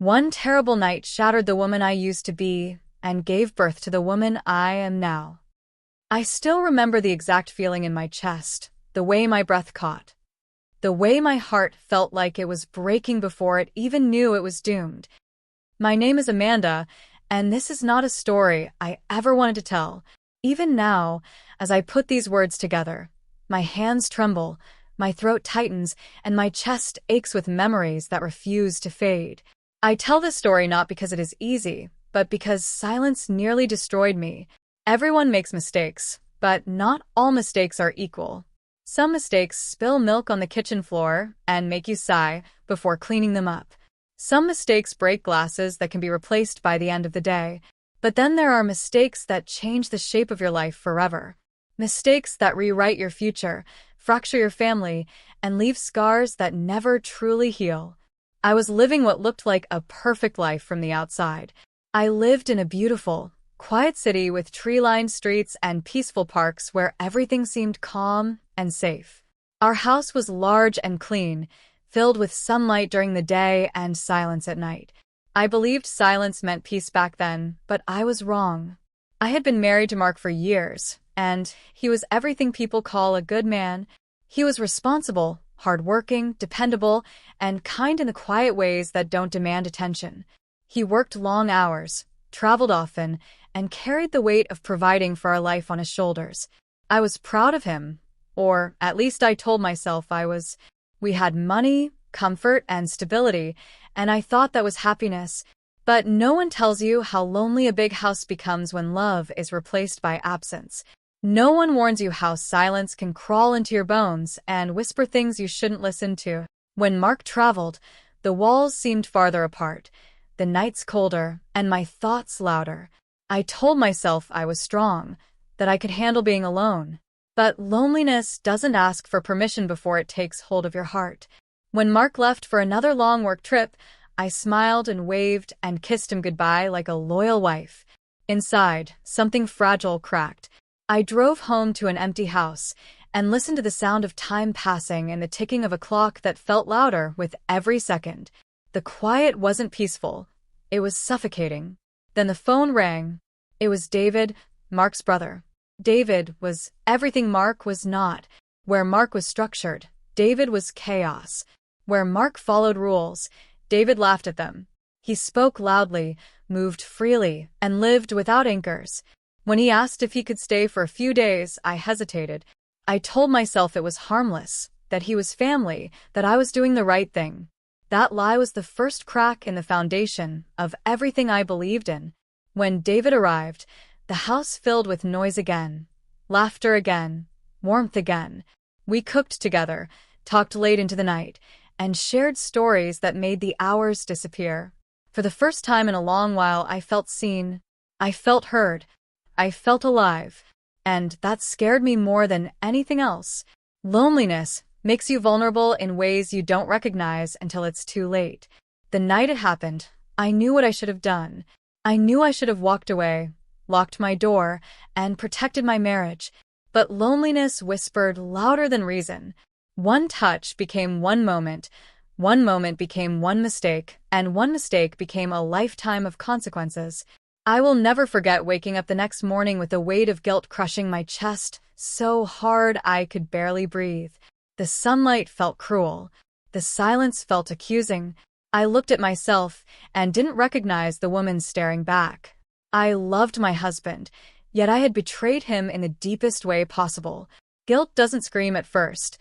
One terrible night shattered the woman I used to be and gave birth to the woman I am now. I still remember the exact feeling in my chest, the way my breath caught, the way my heart felt like it was breaking before it even knew it was doomed. My name is Amanda, and this is not a story I ever wanted to tell. Even now, as I put these words together, my hands tremble, my throat tightens, and my chest aches with memories that refuse to fade. I tell this story not because it is easy, but because silence nearly destroyed me. Everyone makes mistakes, but not all mistakes are equal. Some mistakes spill milk on the kitchen floor and make you sigh before cleaning them up. Some mistakes break glasses that can be replaced by the end of the day. But then there are mistakes that change the shape of your life forever. Mistakes that rewrite your future, fracture your family, and leave scars that never truly heal. I was living what looked like a perfect life from the outside. I lived in a beautiful, quiet city with tree-lined streets and peaceful parks where everything seemed calm and safe. Our house was large and clean, filled with sunlight during the day and silence at night. I believed silence meant peace back then, but I was wrong. I had been married to Mark for years, and he was everything people call a good man. He was responsible, hardworking, dependable, and kind in the quiet ways that don't demand attention. He worked long hours, traveled often, and carried the weight of providing for our life on his shoulders. I was proud of him, or at least I told myself I was. We had money, comfort, and stability, and I thought that was happiness. But no one tells you how lonely a big house becomes when love is replaced by absence. No one warns you how silence can crawl into your bones and whisper things you shouldn't listen to. When Mark traveled, the walls seemed farther apart, the nights colder, and my thoughts louder. I told myself I was strong, that I could handle being alone. But loneliness doesn't ask for permission before it takes hold of your heart. When Mark left for another long work trip, I smiled and waved and kissed him goodbye like a loyal wife. Inside, something fragile cracked. I drove home to an empty house and listened to the sound of time passing and the ticking of a clock that felt louder with every second. The quiet wasn't peaceful. It was suffocating. Then the phone rang. It was David, Mark's brother. David was everything Mark was not. Where Mark was structured, David was chaos. Where Mark followed rules, David laughed at them. He spoke loudly, moved freely, and lived without anchors. When he asked if he could stay for a few days, I hesitated. I told myself it was harmless, that he was family, that I was doing the right thing. That lie was the first crack in the foundation of everything I believed in. When David arrived, the house filled with noise again, laughter again, warmth again. We cooked together, talked late into the night, and shared stories that made the hours disappear. For the first time in a long while, I felt seen. I felt heard. I felt alive. And that scared me more than anything else. Loneliness makes you vulnerable in ways you don't recognize until it's too late. The night it happened, I knew what I should have done. I knew I should have walked away, locked my door, and protected my marriage. But loneliness whispered louder than reason. One touch became one moment became one mistake, and one mistake became a lifetime of consequences. I will never forget waking up the next morning with the weight of guilt crushing my chest so hard I could barely breathe. The sunlight felt cruel. The silence felt accusing. I looked at myself and didn't recognize the woman staring back. I loved my husband, yet I had betrayed him in the deepest way possible. Guilt doesn't scream at first.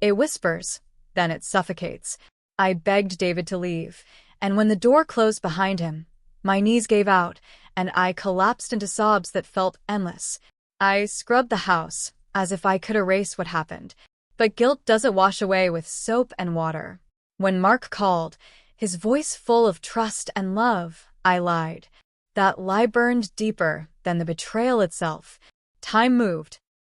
It whispers, then it suffocates. I begged David to leave, and when the door closed behind him, my knees gave out, and I collapsed into sobs that felt endless. I scrubbed the house, as if I could erase what happened. But guilt doesn't wash away with soap and water. When Mark called, his voice full of trust and love, I lied. That lie burned deeper than the betrayal itself. Time moved,